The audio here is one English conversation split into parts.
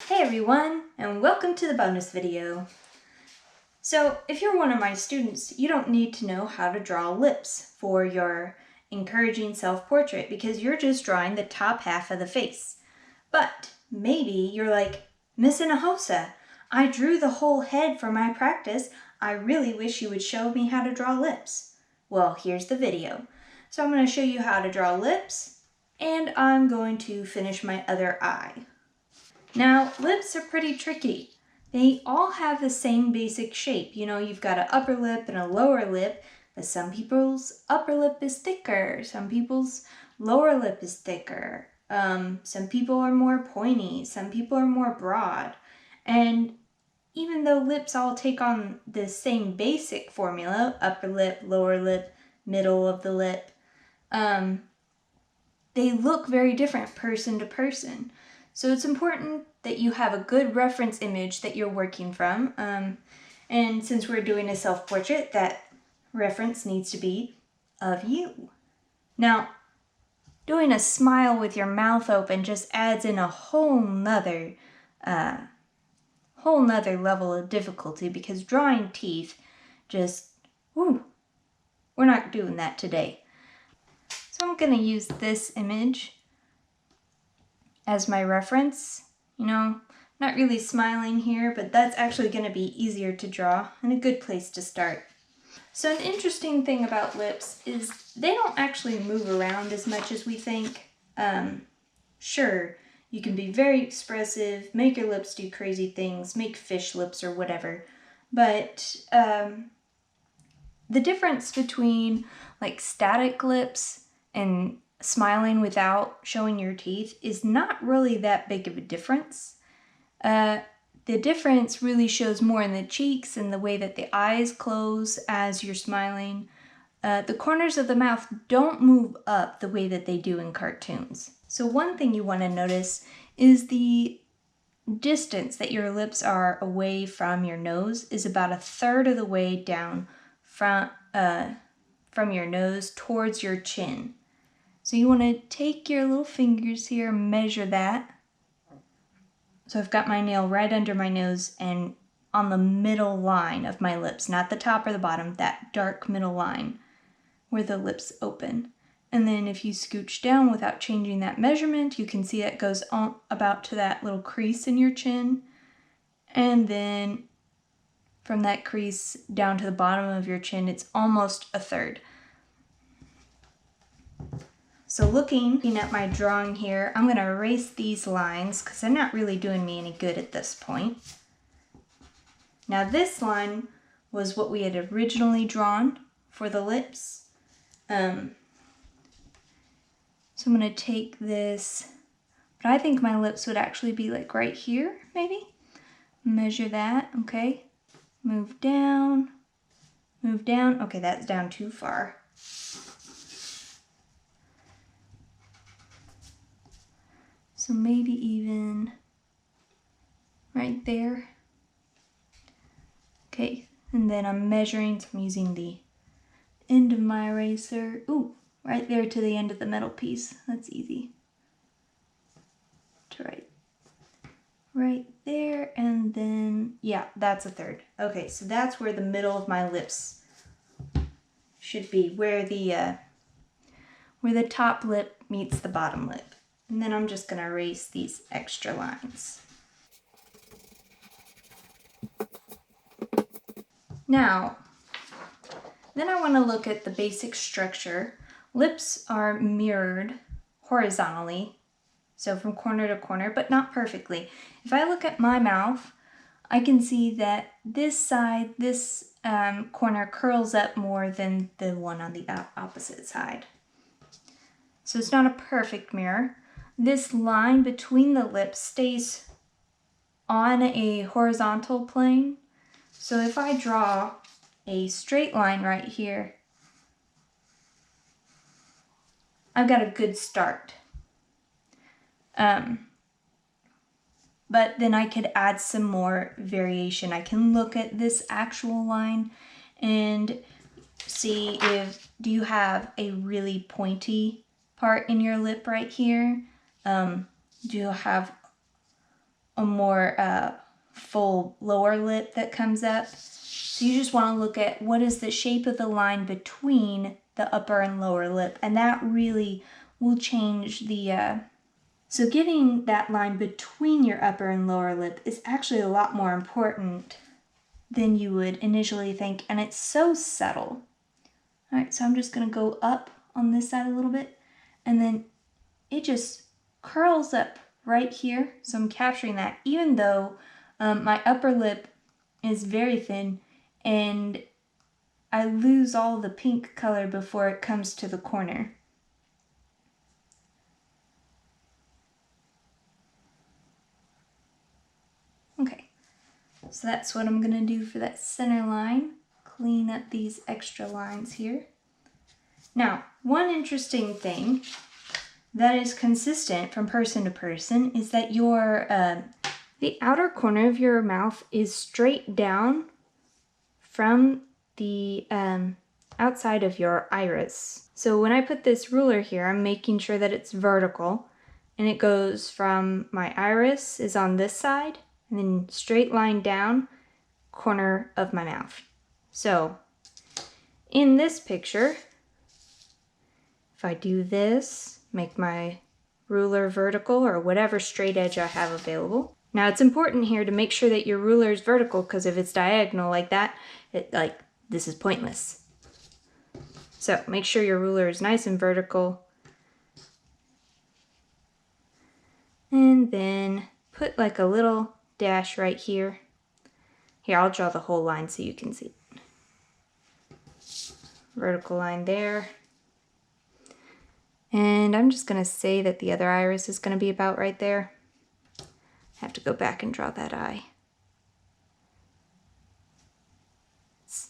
Hey everyone, and welcome to the bonus video. So, if you're one of my students, you don't need to know how to draw lips for your encouraging self-portrait because you're just drawing the top half of the face. But maybe you're like, Miss Hinojosa, I drew the whole head for my practice. I really wish you would show me how to draw lips. Well, here's the video. So I'm going to show you how to draw lips, and I'm going to finish my other eye. Now, lips are pretty tricky. They all have the same basic shape. You know, you've got an upper lip and a lower lip, but some people's upper lip is thicker. Some people's lower lip is thicker. Some people are more pointy. Some people are more broad. And even though lips all take on the same basic formula, upper lip, lower lip, middle of the lip, they look very different person to person. So it's important that you have a good reference image that you're working from. And since we're doing a self-portrait, that reference needs to be of you. Now, doing a smile with your mouth open just adds in a whole nother level of difficulty because drawing teeth just, we're not doing that today. So I'm going to use this image as my reference. You know, not really smiling here, but that's actually going to be easier to draw and a good place to start. So an interesting thing about lips is they don't actually move around as much as we think. Sure, you can be very expressive, make your lips do crazy things, make fish lips or whatever, but the difference between like static lips and smiling without showing your teeth is not really that big of a difference. The difference really shows more in the cheeks and the way that the eyes close as you're smiling. The corners of the mouth don't move up the way that they do in cartoons. So one thing you want to notice is the distance that your lips are away from your nose is about 1/3 of the way down from your nose towards your chin. So you want to take your little fingers here and measure that. So I've got my nail right under my nose and on the middle line of my lips, not the top or the bottom, that dark middle line where the lips open. And then if you scooch down without changing that measurement, you can see it goes on about to that little crease in your chin. And then from that crease down to the bottom of your chin, it's almost 1/3. So looking at my drawing here, I'm going to erase these lines because they're not really doing me any good at this point. Now this line was what we had originally drawn for the lips. So I'm going to take this, but I think my lips would actually be like right here, maybe. Measure that, okay. Move down. Okay, that's down too far. So maybe even right there. Okay, and then I'm measuring, so I'm using the end of my eraser. Ooh, right there to the end of the middle piece. That's easy. To right there, and then, yeah, that's 1/3. Okay, so that's where the middle of my lips should be, where the top lip meets the bottom lip. And then I'm just going to erase these extra lines. Now, then I want to look at the basic structure. Lips are mirrored horizontally, so from corner to corner, but not perfectly. If I look at my mouth, I can see that this side, this corner curls up more than the one on the opposite side. So it's not a perfect mirror. This line between the lips stays on a horizontal plane. So if I draw a straight line right here, I've got a good start. But then I could add some more variation. I can look at this actual line and see do you have a really pointy part in your lip right here? Do you have a more full lower lip that comes up. So you just want to look at what is the shape of the line between the upper and lower lip, and that really will change the so getting that line between your upper and lower lip is actually a lot more important than you would initially think, and it's so subtle. All right, so I'm just gonna go up on this side a little bit, and then it just curls up right here. So I'm capturing that, even though my upper lip is very thin, and I lose all the pink color before it comes to the corner. Okay, so that's what I'm gonna do for that center line. Clean up these extra lines here. Now, one interesting thing that is consistent from person to person is that your the outer corner of your mouth is straight down from the outside of your iris. So when I put this ruler here, I'm making sure that it's vertical, and it goes from my iris is on this side, and then straight line down, corner of my mouth. So in this picture, if I do this, make my ruler vertical or whatever straight edge I have available. Now it's important here to make sure that your ruler is vertical, because if it's diagonal like that, this is pointless. So make sure your ruler is nice and vertical. And then put like a little dash right here. Here, I'll draw the whole line so you can see. Vertical line there. And I'm just gonna say that the other iris is gonna be about right there. I have to go back and draw that eye.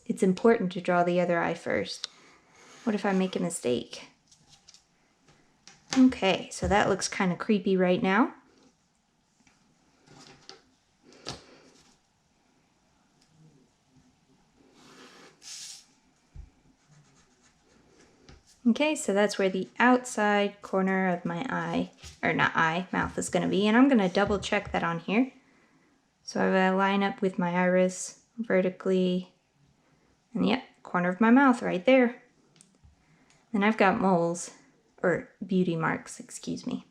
It's important to draw the other eye first. What if I make a mistake? Okay, so that looks kind of creepy right now. Okay, so that's where the outside corner of my eye, or not eye, mouth is gonna be, and I'm gonna double check that on here. So I will line up with my iris vertically, and yep, corner of my mouth right there. Then I've got moles, or beauty marks, excuse me,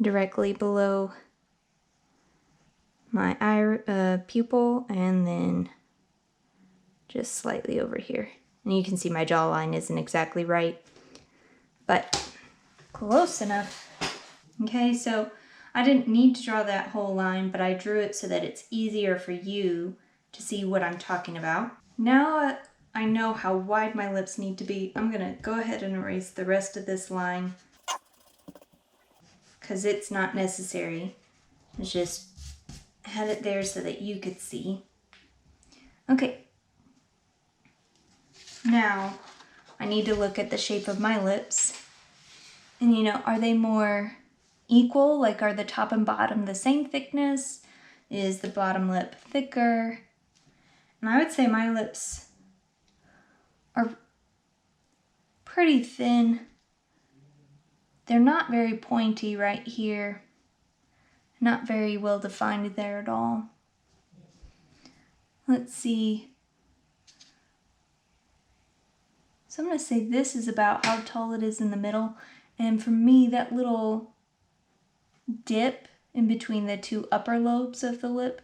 directly below my eye pupil, and then just slightly over here. And you can see my jawline isn't exactly right, but close enough. Okay, so I didn't need to draw that whole line, but I drew it so that it's easier for you to see what I'm talking about. Now I know how wide my lips need to be. I'm gonna go ahead and erase the rest of this line because it's not necessary. It's just had it there so that you could see. Okay. Now I need to look at the shape of my lips. And are they more equal? Like, are the top and bottom the same thickness? Is the bottom lip thicker? And I would say my lips are pretty thin. They're not very pointy right here. Not very well defined there at all. Let's see. So I'm going to say this is about how tall it is in the middle. And for me, that little dip in between the two upper lobes of the lip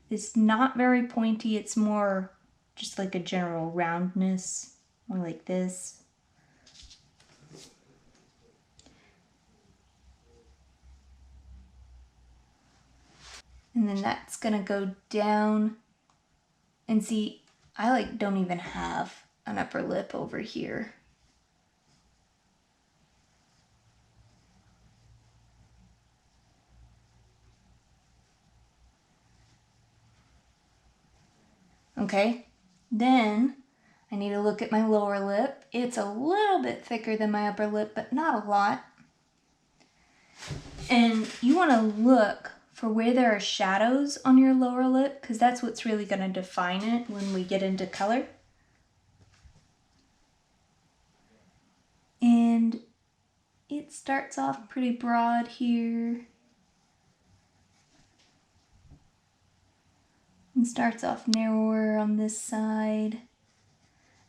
is not very pointy. It's more just like a general roundness, more like this. And then that's gonna go down. And see, I don't even have an upper lip over here. Okay, then I need to look at my lower lip. It's a little bit thicker than my upper lip, but not a lot. And you want to look for where there are shadows on your lower lip, because that's what's really going to define it when we get into color. And it starts off pretty broad here. and starts off narrower on this side.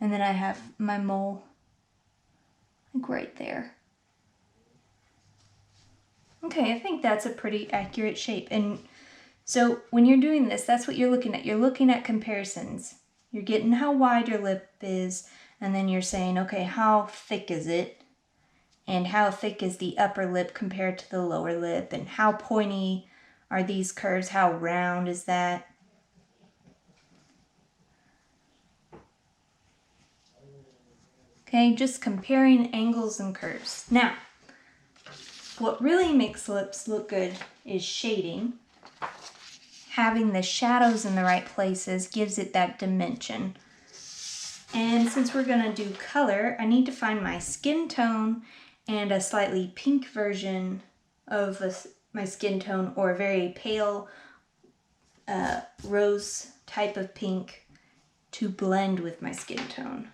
And then I have my mole like right there. Okay, I think that's a pretty accurate shape. And so when you're doing this, that's what you're looking at. You're looking at comparisons. You're getting how wide your lip is, and then you're saying, okay, how thick is it? And how thick is the upper lip compared to the lower lip? And how pointy are these curves? How round is that? Okay, just comparing angles and curves. Now, what really makes lips look good is shading. Having the shadows in the right places gives it that dimension. And since we're gonna do color, I need to find my skin tone and a slightly pink version of my skin tone, or a very pale rose type of pink to blend with my skin tone.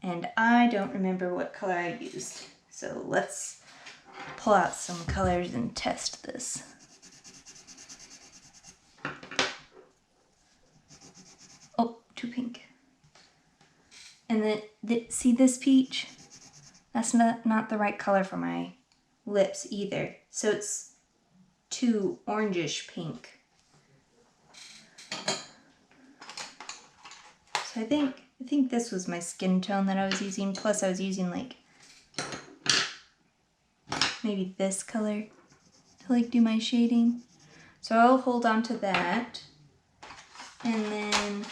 And I don't remember what color I used. So let's pull out some colors and test this. Oh, too pink. And then, see this peach? That's not the right color for my lips either. So it's too orangish pink. So I think this was my skin tone that I was using. Plus I was using like maybe this color to like do my shading. So I'll hold on to that. And then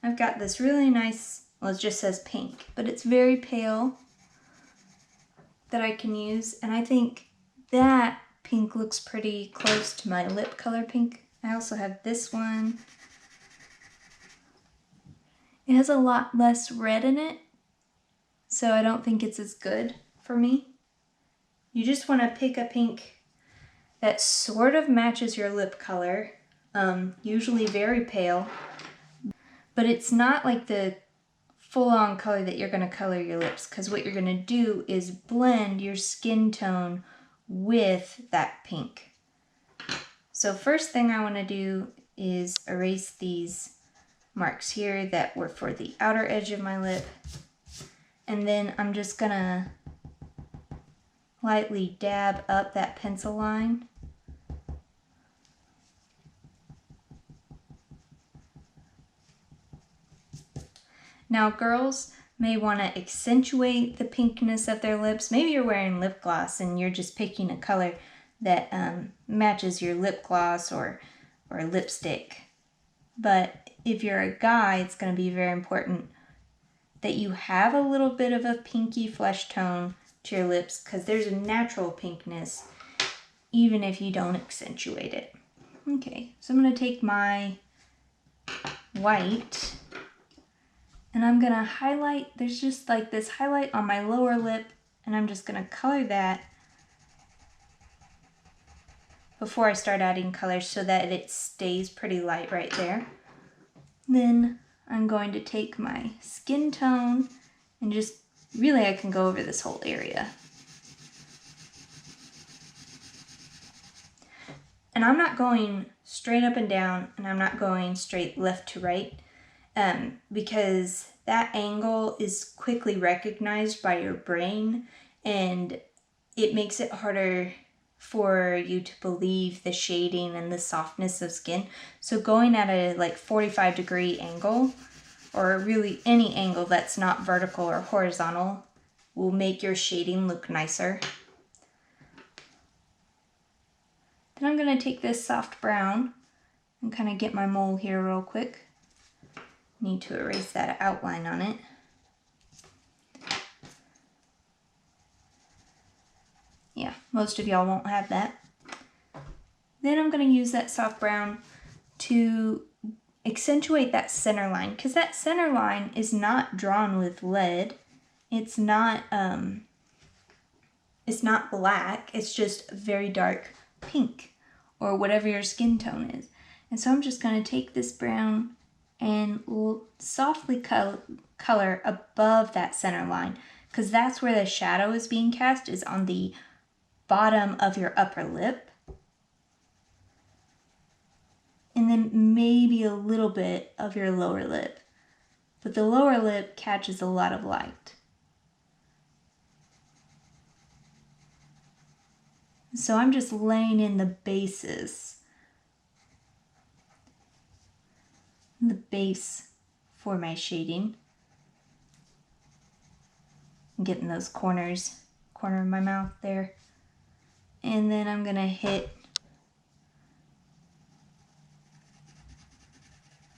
I've got this really nice, well, it just says pink, but it's very pale that I can use. And I think that pink looks pretty close to my lip color pink. I also have this one. It has a lot less red in it, so I don't think it's as good for me. You just want to pick a pink that sort of matches your lip color, usually very pale, but it's not like the full-on color that you're going to color your lips, because what you're going to do is blend your skin tone with that pink. So first thing I want to do is erase these marks here that were for the outer edge of my lip, and then I'm just going to lightly dab up that pencil line. Now girls may want to accentuate the pinkness of their lips. Maybe you're wearing lip gloss and you're just picking a color that matches your lip gloss or lipstick. But if you're a guy, it's going to be very important that you have a little bit of a pinky flesh tone to your lips, because there's a natural pinkness even if you don't accentuate it. Okay, so I'm going to take my white and I'm going to highlight. There's just like this highlight on my lower lip, and I'm just going to color that before I start adding colors so that it stays pretty light right there. Then I'm going to take my skin tone and just, really I can go over this whole area. And I'm not going straight up and down, and I'm not going straight left to right, because that angle is quickly recognized by your brain, and it makes it harder for you to believe the shading and the softness of skin. So going at a like 45-degree angle, or really any angle that's not vertical or horizontal, will make your shading look nicer. Then I'm going to take this soft brown and kind of get my mole here real quick. Need to erase that outline on it. Yeah, most of y'all won't have that. Then I'm going to use that soft brown to accentuate that center line, because that center line is not drawn with lead. It's not black. It's just very dark pink, or whatever your skin tone is. And so I'm just going to take this brown and softly color above that center line, because that's where the shadow is being cast, is on the bottom of your upper lip. And and then maybe a little bit of your lower lip. But the lower lip catches a lot of light. So I'm just laying in the bases, the base for my shading. I'm getting those corner of my mouth there. And then I'm gonna hit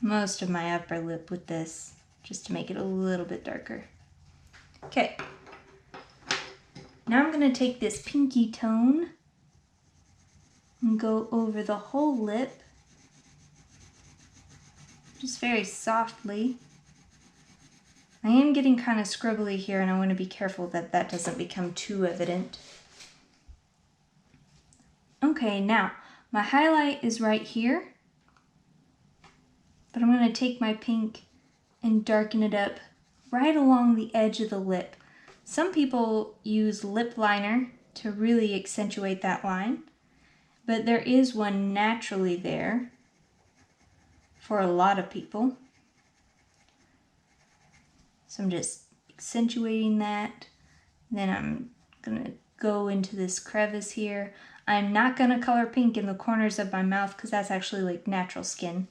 most of my upper lip with this, just to make it a little bit darker. Okay. Now I'm gonna take this pinky tone and go over the whole lip, just very softly. I am getting kind of scribbly here, and I want to be careful that that doesn't become too evident. Okay, now my highlight is right here, but I'm going to take my pink and darken it up right along the edge of the lip. Some people use lip liner to really accentuate that line, but there is one naturally there for a lot of people. So I'm just accentuating that. Then I'm gonna go into this crevice here. I'm not gonna color pink in the corners of my mouth because that's actually like natural skin,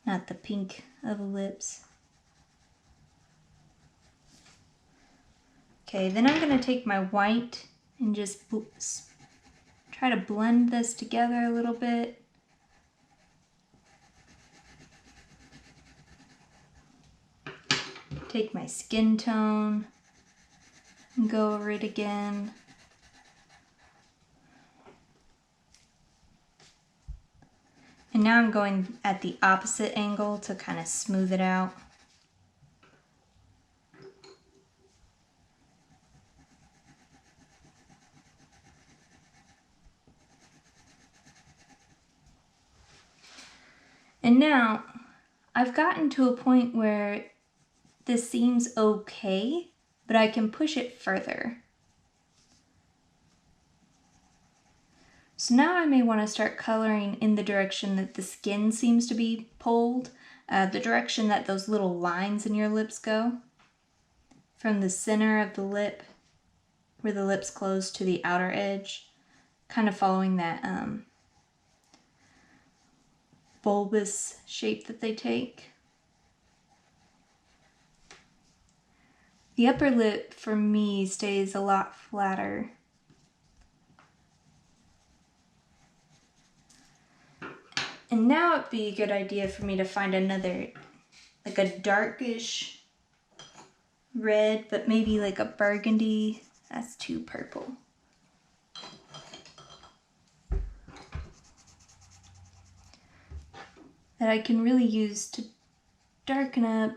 not the pink of the lips. Okay, then I'm gonna take my white and just try to blend this together a little bit. Take my skin tone and go over it again. And now I'm going at the opposite angle to kind of smooth it out. And now I've gotten to a point where this seems okay, but I can push it further. So now I may want to start coloring in the direction that the skin seems to be pulled, the direction that those little lines in your lips go, from the center of the lip, where the lips close, to the outer edge, kind of following that bulbous shape that they take. The upper lip for me stays a lot flatter. And now it'd be a good idea for me to find another, like a darkish red, but maybe like a burgundy. That's too purple. That I can really use to darken up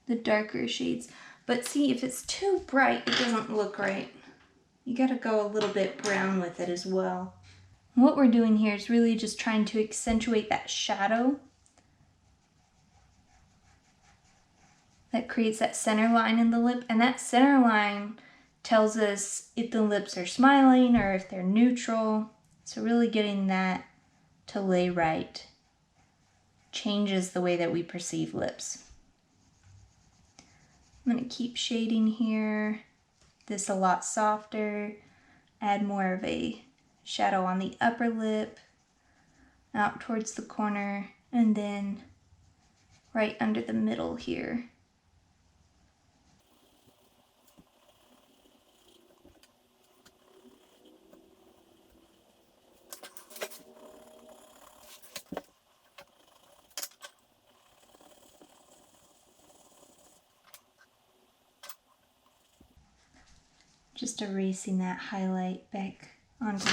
the darker shades. But see, if it's too bright, it doesn't look right. You gotta go a little bit brown with it as well. And what we're doing here is really just trying to accentuate that shadow that creates that center line in the lip. And that center line tells us if the lips are smiling or if they're neutral. So really getting that to lay right changes the way that we perceive lips. I'm going to keep shading here, this a lot softer, add more of a shadow on the upper lip, out towards the corner, and then right under the middle here. Just erasing that highlight back onto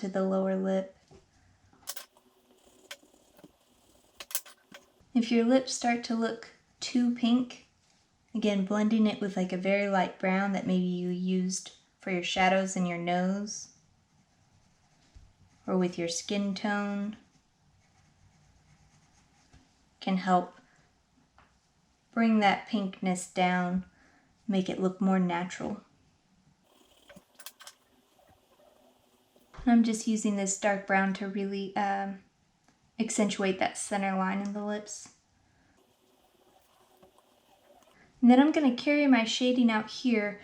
the lower lip. If your lips start to look too pink, again, blending it with like a very light brown that maybe you used for your shadows in your nose, or with your skin tone, can help bring that pinkness down make it look more natural. I'm just using this dark brown to really accentuate that center line in the lips. And then I'm going to carry my shading out here.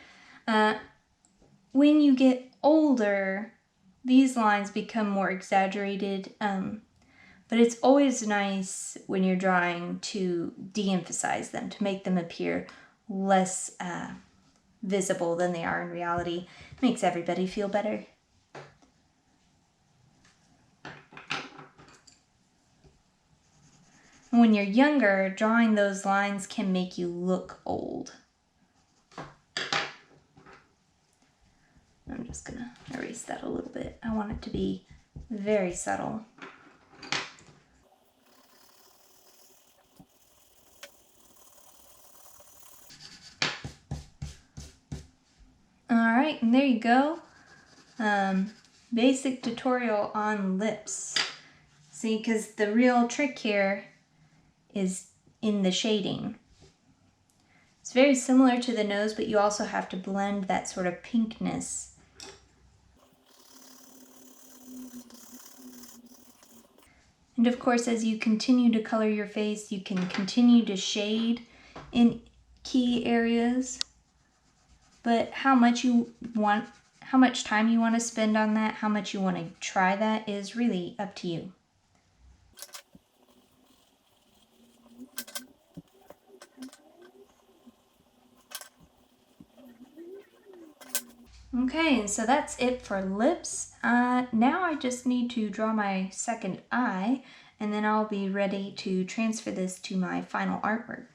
When you get older, these lines become more exaggerated, but it's always nice when you're drawing to de-emphasize them, to make them appear less visible than they are in reality. It makes everybody feel better. When you're younger, drawing those lines can make you look old. I'm just gonna erase that a little bit. I want it to be very subtle. Alright, and there you go. Basic tutorial on lips. See, because the real trick here is in the shading. It's very similar to the nose, but you also have to blend that sort of pinkness. And of course, as you continue to color your face, you can continue to shade in key areas. But how much time you want to spend on that, how much you want to try that is really up to you. Okay, and so that's it for lips. Now I just need to draw my second eye, and then I'll be ready to transfer this to my final artwork.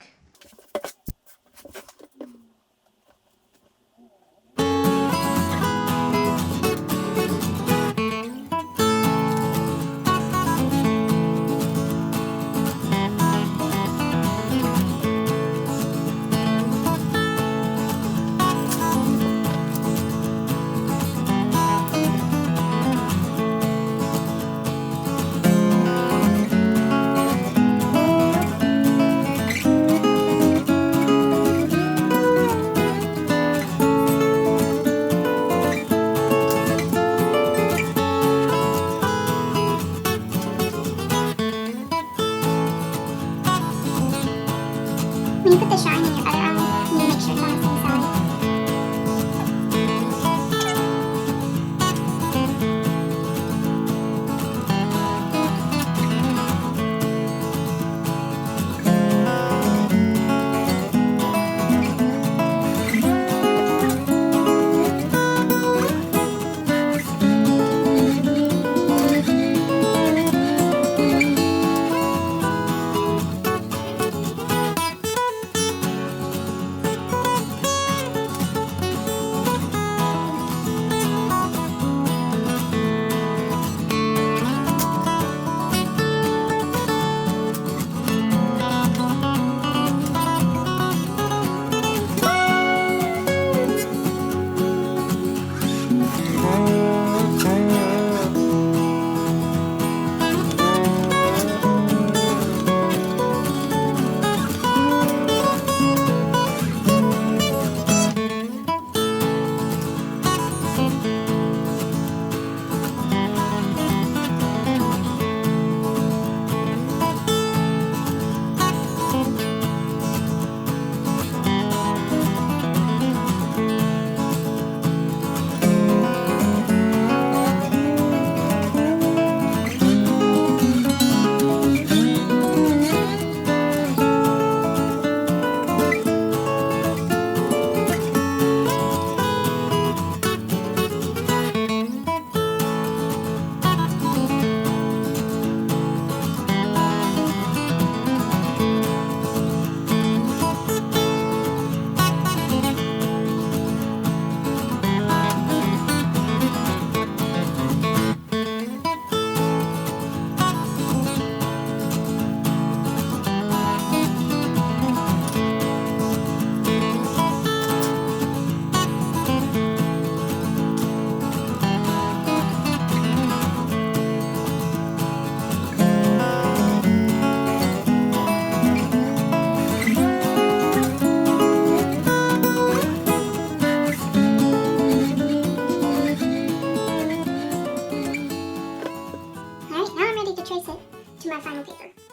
trace it to my final paper.